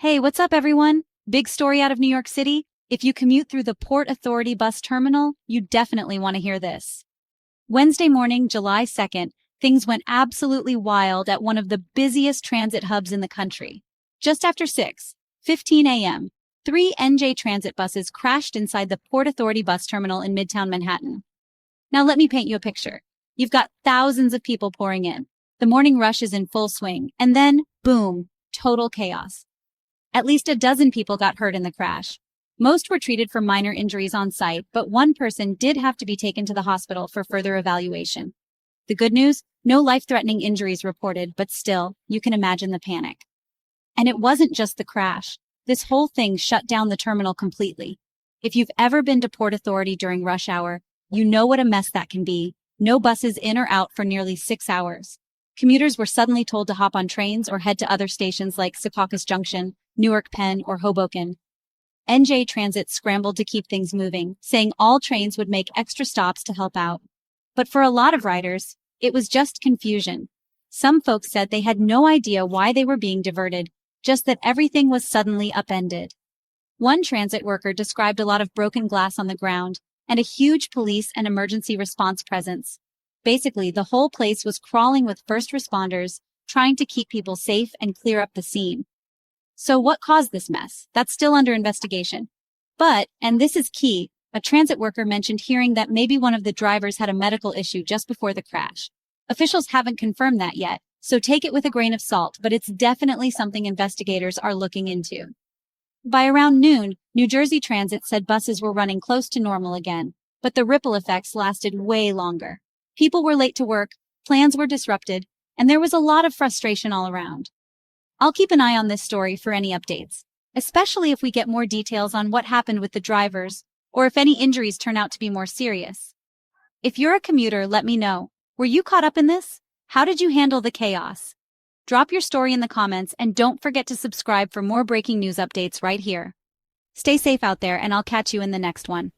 Hey, what's up, everyone? Big story out of New York City. If you commute through the Port Authority bus terminal, you definitely want to hear this. Wednesday morning, July 2nd, things went absolutely wild at one of the busiest transit hubs in the country. Just after 6:15 a.m., three NJ transit buses crashed inside the Port Authority bus terminal in Midtown Manhattan. Now let me paint you a picture. You've got thousands of people pouring in. The morning rush is in full swing, and then, boom, total chaos. At least a dozen people got hurt in the crash. Most were treated for minor injuries on site, but one person did have to be taken to the hospital for further evaluation. The good news? No life-threatening injuries reported, but still, you can imagine the panic. And it wasn't just the crash. This whole thing shut down the terminal completely. If you've ever been to Port Authority during rush hour, you know what a mess that can be. No buses in or out for nearly 6 hours. Commuters were suddenly told to hop on trains or head to other stations like Secaucus Junction, Newark Penn, or Hoboken. NJ Transit scrambled to keep things moving, saying all trains would make extra stops to help out. But for a lot of riders, it was just confusion. Some folks said they had no idea why they were being diverted, just that everything was suddenly upended. One transit worker described a lot of broken glass on the ground and a huge police and emergency response presence. Basically, the whole place was crawling with first responders, trying to keep people safe and clear up the scene. So what caused this mess? That's still under investigation. But, and this is key, a transit worker mentioned hearing that maybe one of the drivers had a medical issue just before the crash. Officials haven't confirmed that yet, so take it with a grain of salt, but it's definitely something investigators are looking into. By around noon, New Jersey Transit said buses were running close to normal again, but the ripple effects lasted way longer. People were late to work, plans were disrupted, and there was a lot of frustration all around. I'll keep an eye on this story for any updates, especially if we get more details on what happened with the drivers, or if any injuries turn out to be more serious. If you're a commuter, let me know. Were you caught up in this? How did you handle the chaos? Drop your story in the comments and don't forget to subscribe for more breaking news updates right here. Stay safe out there and I'll catch you in the next one.